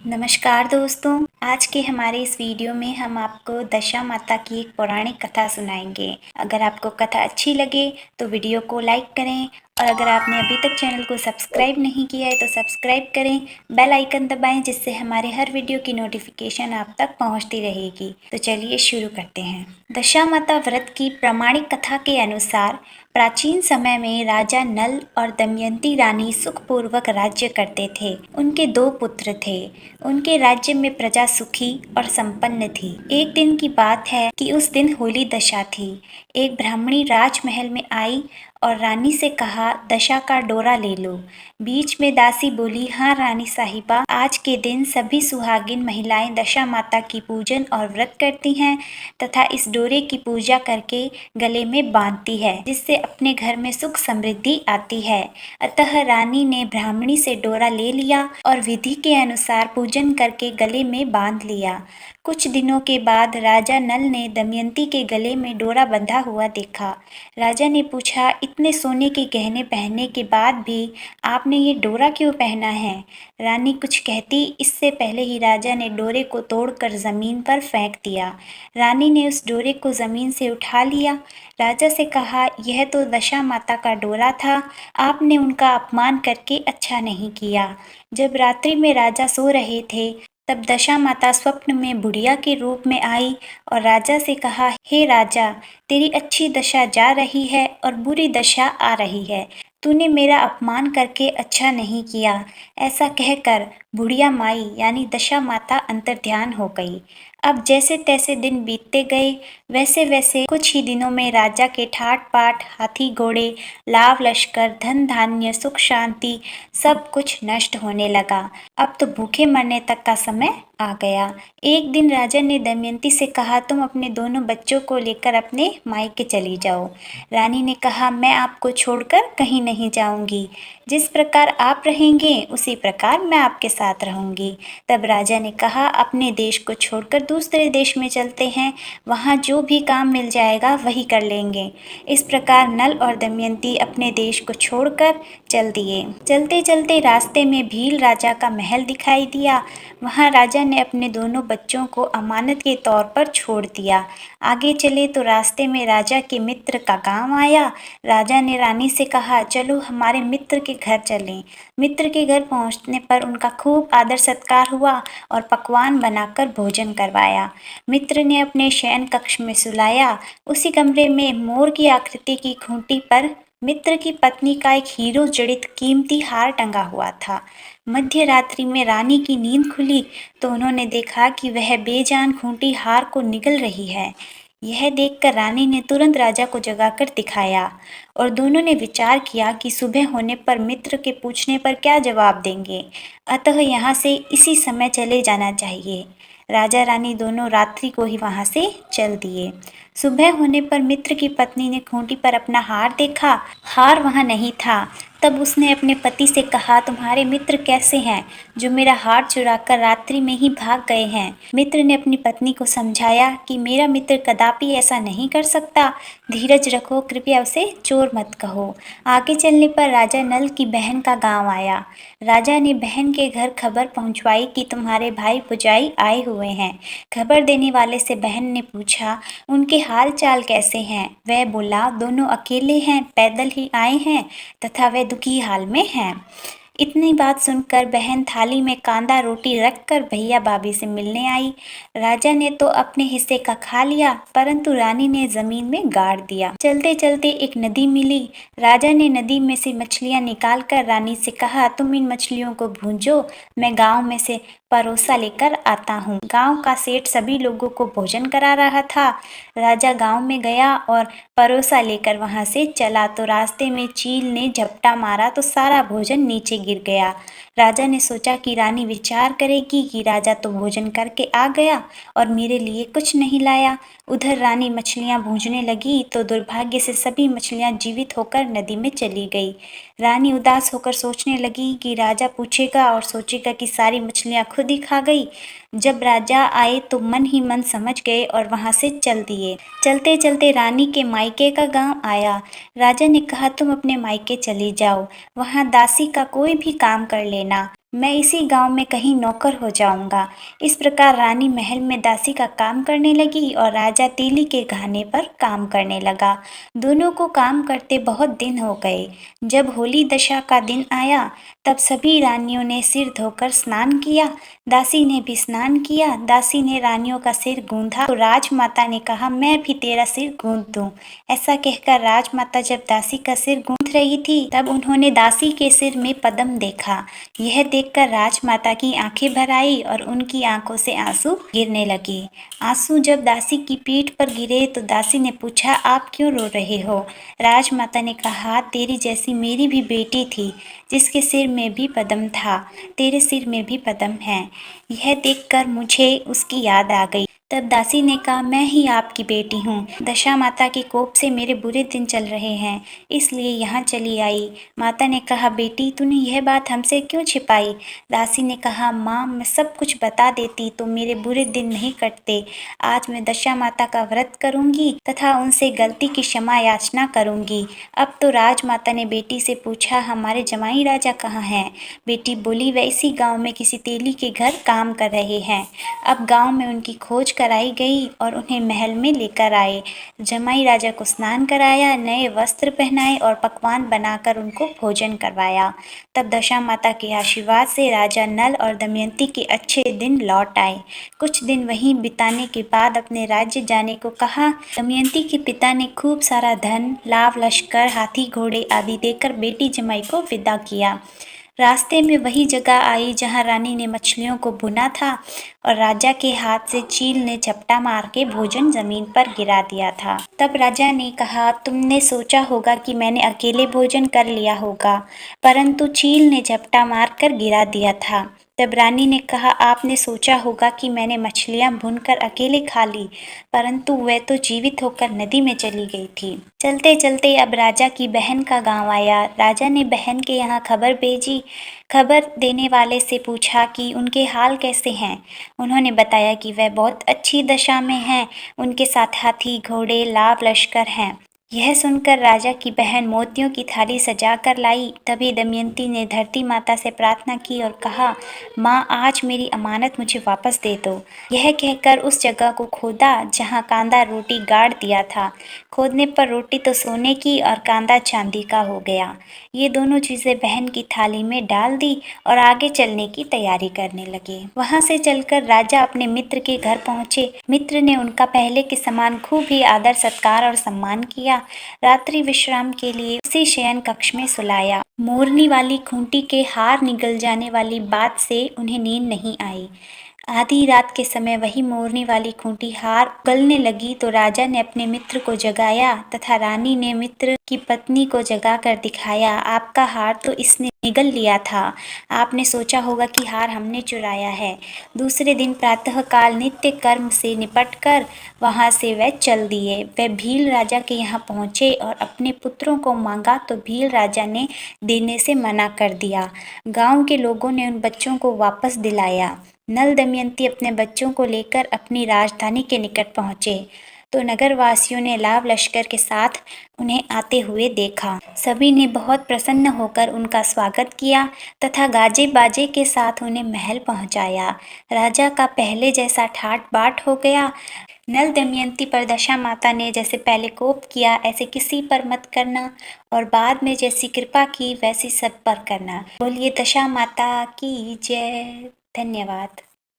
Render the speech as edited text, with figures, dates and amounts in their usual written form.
नमस्कार दोस्तों, आज के हमारे इस वीडियो में हम आपको दशा माता की एक पौराणिक कथा सुनाएंगे। अगर आपको कथा अच्छी लगे तो वीडियो को लाइक करें और अगर आपने अभी तक चैनल को सब्सक्राइब नहीं किया है तो सब्सक्राइब करें, बेल आइकन दबाएं जिससे हमारे हर वीडियो की नोटिफिकेशन आप तक पहुंचती रहेगी। तो चलिए शुरू करते हैं। दशा माता व्रत की प्रामाणिक कथा के अनुसार प्राचीन समय में राजा नल और दमयंती रानी सुखपूर्वक राज्य करते थे। उनके 2 पुत्र थे। उनके राज्य में प्रजा सुखी और संपन्न थी। एक दिन की बात है कि उस दिन होली दशा थी। एक ब्राह्मणी राजमहल में आई और रानी से कहा, दशा का डोरा ले लो। बीच में दासी बोली, हाँ रानी साहिबा, आज के दिन सभी सुहागिन महिलाएं दशा माता की पूजन और व्रत करती हैं तथा इस डोरे की पूजा करके गले में बांधती है, जिससे अपने घर में सुख समृद्धि आती है। अतः रानी ने ब्राह्मणी से डोरा ले लिया और विधि के अनुसार पूजन करके गले में बांध लिया। कुछ दिनों के बाद राजा नल ने दमयंती के गले में डोरा बंधा हुआ देखा। राजा ने पूछा, इतने सोने के गहने पहनने के बाद भी आपने ये डोरा क्यों पहना है? रानी कुछ कहती इससे पहले ही राजा ने डोरे को तोड़कर जमीन पर फेंक दिया। रानी ने उस डोरे को जमीन से उठा लिया। राजा से कहा, यह तो दशा माता का डोरा था, आपने उनका अपमान करके अच्छा नहीं किया। जब रात्रि में राजा सो रहे थे तब दशा माता स्वप्न में बुढ़िया के रूप में आई और राजा से कहा, हे राजा, तेरी अच्छी दशा जा रही है और बुरी दशा आ रही है। तूने मेरा अपमान करके अच्छा नहीं किया। ऐसा कहकर बुढ़िया माई यानी दशा माता अंतर्ध्यान हो गई। अब जैसे तैसे दिन बीतते गए, वैसे वैसे कुछ ही दिनों में राजा के ठाट बाट, हाथी घोड़े, लाव लश्कर, धन धान्य, सुख शांति सब कुछ नष्ट होने लगा। अब तो भूखे मरने तक का समय आ गया। एक दिन राजा ने दमयंती से कहा, तुम अपने दोनों बच्चों को लेकर अपने मायके चली जाओ। रानी ने कहा, मैं आपको छोड़कर कहीं नहीं जाऊंगी। जिस प्रकार आप रहेंगे उसी प्रकार मैं आपके साथ रहूंगी। तब राजा ने कहा, अपने देश को छोड़कर दूसरे देश में चलते हैं, वहाँ जो भी काम मिल जाएगा वही कर लेंगे। इस प्रकार नल और दमयंती अपने देश को छोड़कर चल दिए। चलते चलते रास्ते में भील राजा का महल दिखाई दिया। वहाँ राजा ने अपने दोनों बच्चों को अमानत के तौर पर छोड़ दिया। आगे चले तो रास्ते में राजा के मित्र का गांव आया। राजा ने रानी से कहा, चलो हमारे मित्र के घर चलें। मित्र के घर पहुंचने पर उनका खूब आदर सत्कार हुआ और पकवान बनाकर भोजन करवाया। मित्र ने अपने शयन कक्ष में सुलाया। उसी कमरे में मोर की आकृति की खूंटी पर मित्र की पत्नी का एक हीरो जड़ित कीमती हार टंगा हुआ था। मध्य रात्रि में रानी की नींद खुली तो उन्होंने देखा कि वह बेजान खूंटी हार को निगल रही है। यह देखकर रानी ने तुरंत राजा को जगाकर दिखाया और दोनों ने विचार किया कि सुबह होने पर मित्र के पूछने पर क्या जवाब देंगे, अतः यहाँ से इसी समय चले जाना चाहिए। राजा रानी दोनों रात्रि को ही वहाँ से चल दिए। सुबह होने पर मित्र की पत्नी ने खूंटी पर अपना हार देखा, हार वहाँ नहीं था। तब उसने अपने पति से कहा, तुम्हारे मित्र कैसे हैं जो मेरा हार चुराकर रात्रि में ही भाग गए हैं? मित्र ने अपनी पत्नी को समझाया कि मेरा मित्र कदापि ऐसा नहीं कर सकता, धीरज रखो, कृपया उसे चोर मत कहो। आगे चलने पर राजा नल की बहन का गांव आया। राजा ने बहन के घर खबर पहुंचवाई कि तुम्हारे भाई भुजाई आए हुए हैं। खबर देने वाले से बहन ने पूछा, उनके हाल चाल कैसे हैं? वह बोला, दोनों अकेले हैं, पैदल ही आए हैं तथा वे दुखी हाल में हैं। इतनी बात सुनकर बहन थाली में कांदा रोटी रखकर भैया भाभी से मिलने आई। राजा ने तो अपने हिस्से का खा लिया, परंतु रानी ने जमीन में गाड़ दिया। चलते चलते एक नदी मिली। राजा ने नदी में से मछलियां निकालकर रानी से कहा, तुम इन मछलियों को भूंजो, मैं गांव में से परोसा लेकर आता हूँ। गांव का सेठ सभी लोगों को भोजन करा रहा था। राजा गांव में गया और परोसा लेकर वहां से चला तो रास्ते में चील ने झपटा मारा तो सारा भोजन नीचे गिर गया। राजा ने सोचा कि रानी विचार करेगी कि राजा तो भोजन करके आ गया और मेरे लिए कुछ नहीं लाया। उधर रानी मछलियां भूंजने लगी तो दुर्भाग्य से सभी मछलियां जीवित होकर नदी में चली गई। रानी उदास होकर सोचने लगी कि राजा पूछेगा और सोचेगा कि सारी मछलियां खुद ही खा गई। जब राजा आए तो मन ही मन समझ गए और वहां से चल दिए। चलते चलते रानी के मायके का गांव आया। राजा ने कहा, तुम अपने मायके चली जाओ, वहां दासी का कोई भी काम कर लेना। मैं इसी गांव में कहीं नौकर हो जाऊंगा। इस प्रकार रानी महल में दासी का काम करने लगी और राजा तीली के घाने पर काम करने लगा। दोनों को काम करते बहुत दिन हो गए। जब होली दशा का दिन आया तब सभी रानियों ने सिर धोकर स्नान किया। दासी ने भी स्नान किया। दासी ने रानियों का सिर गूंथा तो राजमाता ने कहा, मैं भी तेरा सिर गूंथ दूं। ऐसा कहकर राजमाता जब दासी का सिर गूंथ रही थी तब उन्होंने दासी के सिर में पद्म देखा। यह देखकर राजमाता की आंखें भर आई और उनकी आंखों से आंसू गिरने लगे। आंसू जब दासी की पीठ पर गिरे तो दासी ने पूछा, आप क्यों रो रहे हो? राजमाता ने कहा, तेरी जैसी मेरी भी बेटी थी जिसके सिर में भी पद्म था। तेरे सिर में भी पद्म है। यह देखकर मुझे उसकी याद आ गई। तब दासी ने कहा, मैं ही आपकी बेटी हूँ। दशा माता के कोप से मेरे बुरे दिन चल रहे हैं, इसलिए यहाँ चली आई। माता ने कहा, बेटी तूने यह बात हमसे क्यों छिपाई? दासी ने कहा, माँ मैं सब कुछ बता देती तो मेरे बुरे दिन नहीं कटते। आज मैं दशा माता का व्रत करूंगी तथा उनसे गलती की क्षमा याचना करूंगी। अब तो राजमाता ने बेटी से पूछा, हमारे जमाई राजा कहाँ हैं? बेटी बोली, वह इसी गाँव में किसी तेली के घर काम कर रहे हैं। अब गाँव में उनकी खोज कराई गई और उन्हें महल में लेकर आए। जमाई राजा को स्नान कराया, नए वस्त्र पहनाए और पकवान बनाकर उनको भोजन करवाया। तब दशा माता के आशीर्वाद से राजा नल और दमयंती के अच्छे दिन लौट आए। कुछ दिन वहीं बिताने के बाद अपने राज्य जाने को कहा। दमयंती के पिता ने खूब सारा धन, लाव लश्कर, हाथी घोड़े आदि देकर बेटी जमाई को विदा किया। रास्ते में वही जगह आई जहां रानी ने मछलियों को भुना था और राजा के हाथ से चील ने झपटा मार के भोजन जमीन पर गिरा दिया था। तब राजा ने कहा, तुमने सोचा होगा कि मैंने अकेले भोजन कर लिया होगा, परंतु चील ने झपटा मार कर गिरा दिया था। तब रानी ने कहा, आपने सोचा होगा कि मैंने मछलियां भूनकर अकेले खा ली, परंतु वह तो जीवित होकर नदी में चली गई थी। चलते चलते अब राजा की बहन का गांव आया। राजा ने बहन के यहाँ खबर भेजी। खबर देने वाले से पूछा कि उनके हाल कैसे हैं। उन्होंने बताया कि वह बहुत अच्छी दशा में हैं। उनके साथ हाथी घोड़े लाव लश्कर हैं। यह सुनकर राजा की बहन मोतियों की थाली सजा कर लाई। तभी दमयंती ने धरती माता से प्रार्थना की और कहा, माँ आज मेरी अमानत मुझे वापस दे दो। यह कहकर उस जगह को खोदा जहाँ कांदा रोटी गाड़ दिया था। खोदने पर रोटी तो सोने की और कांदा चांदी का हो गया। ये दोनों चीजें बहन की थाली में डाल दी और आगे चलने की तैयारी करने लगे। वहां से चलकर राजा अपने मित्र के घर पहुंचे। मित्र ने उनका पहले के समान खूब ही आदर सत्कार और सम्मान किया। रात्रि विश्राम के लिए उसी शयन कक्ष में सुलाया। मोरनी वाली खूंटी के हार निगल जाने वाली बात से उन्हें नींद नहीं आई। आधी रात के समय वही मोरनी वाली खूंटी हार गलने लगी तो राजा ने अपने मित्र को जगाया तथा रानी ने मित्र की पत्नी को जगाकर दिखाया, आपका हार तो इसने निगल लिया था। आपने सोचा होगा कि हार हमने चुराया है। दूसरे दिन प्रातःकाल नित्य कर्म से निपटकर वहां से वह चल दिए। वह भील राजा के यहाँ पहुंचे और अपने पुत्रों को मांगा तो भील राजा ने देने से मना कर दिया। गांव के लोगों ने उन बच्चों को वापस दिलाया। नल दमयंती अपने बच्चों को लेकर अपनी राजधानी के निकट पहुंचे तो नगरवासियों ने लाव लश्कर के साथ उन्हें आते हुए देखा। सभी ने बहुत प्रसन्न होकर उनका स्वागत किया तथा गाजे बाजे के साथ उन्हें महल पहुंचाया। राजा का पहले जैसा ठाट बाट हो गया। नल दमयंती पर दशा माता ने जैसे पहले कोप किया ऐसे किसी पर मत करना और बाद में जैसी कृपा की वैसी सब पर करना। बोलिए दशा माता की जय। धन्यवाद।